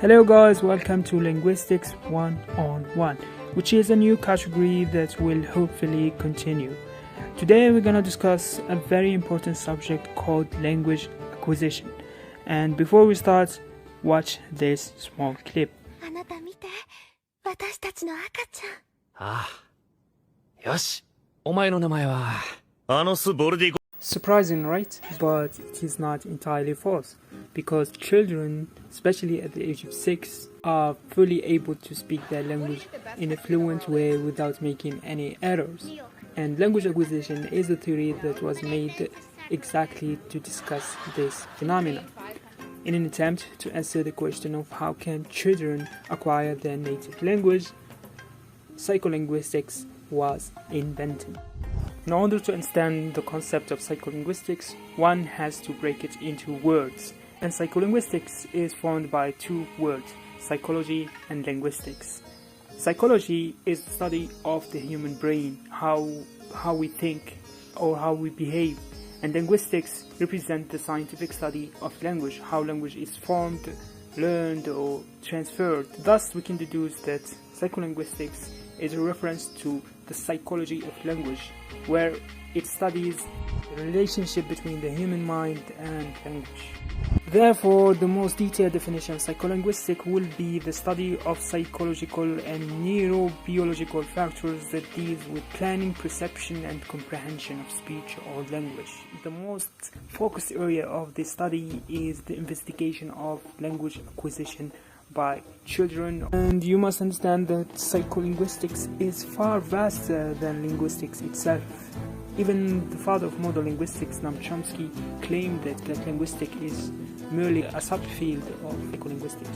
Hello guys, welcome to Linguistics 1-on-1, which is a new category that will hopefully continue. Today we're gonna discuss a very important subject called language acquisition. And before we start, watch this small clip. あなた見て、私たちの赤ちゃん。ああ。よし。お前の名前は。Surprising, right? But it is not entirely false, because children, especially at the age of 6, are fully able to speak their language in a fluent way without making any errors. And language acquisition is a theory that was made exactly to discuss this phenomenon, in an attempt to answer the question of how can children acquire their native language. Psycholinguistics was invented. In order to understand the concept of psycholinguistics, one has to break it into words. And psycholinguistics is formed by two words, psychology and linguistics. Psychology is the study of the human brain, how we think or how we behave. And linguistics represent the scientific study of language, how language is formed, learned or transferred. Thus, we can deduce that psycholinguistics is a reference to the psychology of language, where it studies the relationship between the human mind and language. Therefore, the most detailed definition of psycholinguistic will be the study of psychological and neurobiological factors that deals with planning, perception, and comprehension of speech or language. The most focused area of this study is the investigation of language acquisition by children. And you must understand that psycholinguistics is far vaster than linguistics itself. Even the father of modern linguistics, Noam Chomsky, claimed that linguistics is merely a subfield of psycholinguistics.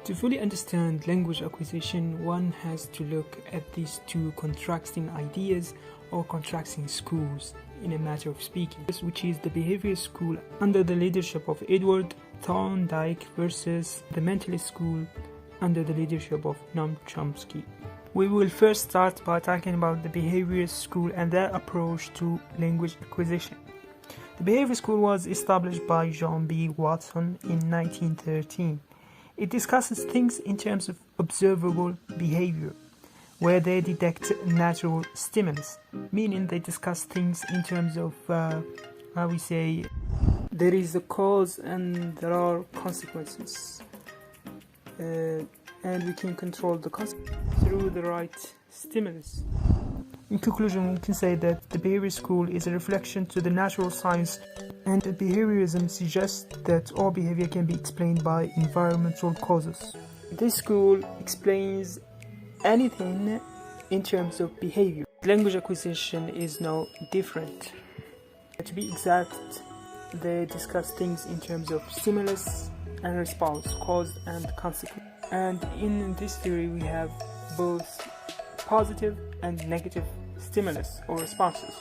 To fully understand language acquisition, one has to look at these two contrasting ideas or contrasting schools in a matter of speaking, which is the behavior school under the leadership of Edward Thorndike versus the mentalist school under the leadership of Noam Chomsky. We will first start by talking about the behaviorist school and their approach to language acquisition. The behavior school was established by John B. Watson in 1913. It discusses things in terms of observable behavior, where they detect natural stimulus, meaning they discuss things in terms of, there is a cause and there are consequences. And we can control the consequences through the right stimulus. In conclusion, we can say that the behavior school is a reflection to the natural science, and behaviorism suggests that all behavior can be explained by environmental causes. This school explains anything in terms of behavior. Language acquisition is no different. To be exact, they discuss things in terms of stimulus and response, cause and consequence. And in this theory we have both positive and negative stimulus or responses.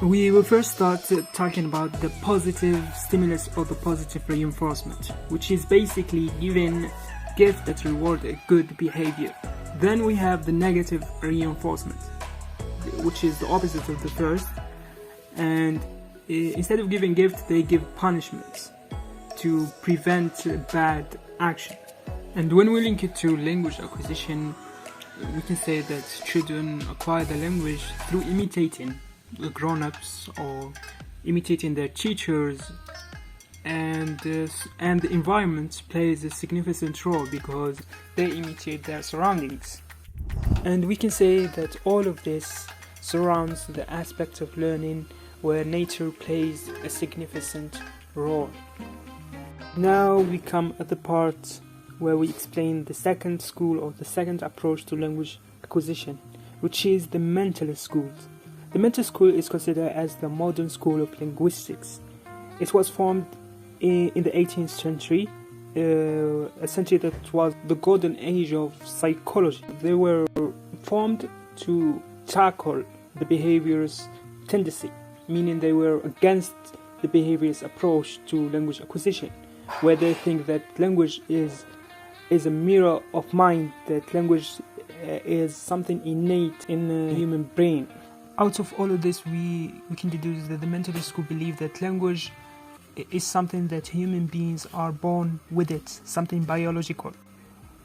We will first start talking about the positive stimulus or the positive reinforcement, which is basically giving gifts that reward a good behavior. Then we have the negative reinforcement, which is the opposite of the first, and instead of giving gifts they give punishments to prevent bad action. And when we link it to language acquisition, we can say that children acquire the language through imitating the grown-ups or imitating their teachers, and the environment plays a significant role because they imitate their surroundings. And we can say that all of this surrounds the aspect of learning where nature plays a significant role. Now we come at the part where we explain the second school or the second approach to language acquisition, which is the mentalist school. The mentalist school is considered as the modern school of linguistics. It was formed in the 18th century, a century that was the golden age of psychology. They were formed to tackle the behavior's tendency, meaning they were against the behaviorist approach to language acquisition, where they think that language is a mirror of mind, that language is something innate in the human brain. Out of all of this, we can deduce that the mentalist school believe that language is something that human beings are born with it, something biological.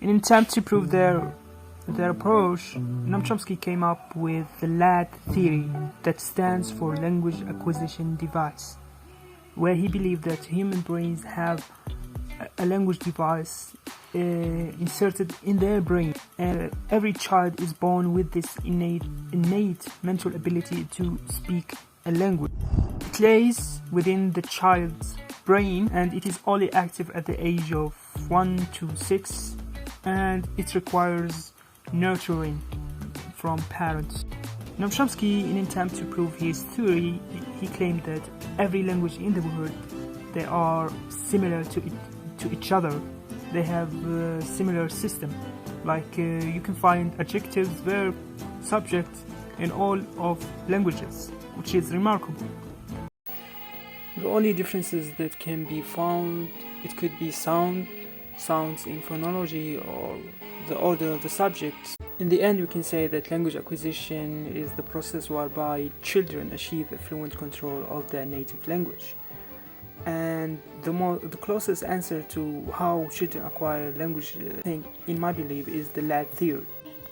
In an attempt to prove their approach, Noam Chomsky came up with the LAD theory, that stands for Language Acquisition Device, where he believed that human brains have a language device inserted in their brain. Every child is born with this innate mental ability to speak a language. It lays within the child's brain, and it is only active at the age of 1 to 6, and it requires nurturing from parents. Noam Chomsky, in an attempt to prove his theory, he claimed that every language in the world, they are similar to each other. They have a similar system. Like you can find adjectives, verb, subject in all of languages, which is remarkable. The only differences that can be found, it could be sounds in phonology, or the order of the subjects. In the end, we can say that language acquisition is the process whereby children achieve a fluent control of their native language. And the closest answer to how children acquire language, I think, in my belief, is the LAD theory,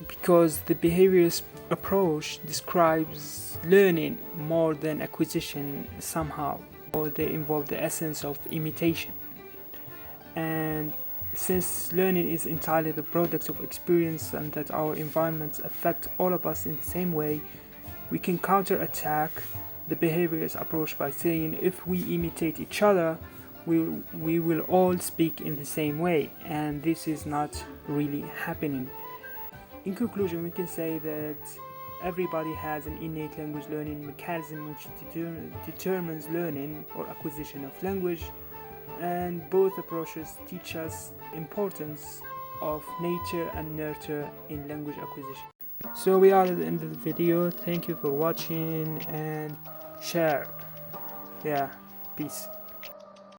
because the behaviorist approach describes learning more than acquisition somehow, or they involve the essence of imitation. And since learning is entirely the product of experience, and that our environments affect all of us in the same way, we can counterattack the behaviorist approach by saying if we imitate each other, we will all speak in the same way, and this is not really happening. In conclusion, we can say that everybody has an innate language learning mechanism which determines learning or acquisition of language, and both approaches teach us importance of nature and nurture in language acquisition. So we are at the end of the video. Thank you for watching, and share. Yeah, peace.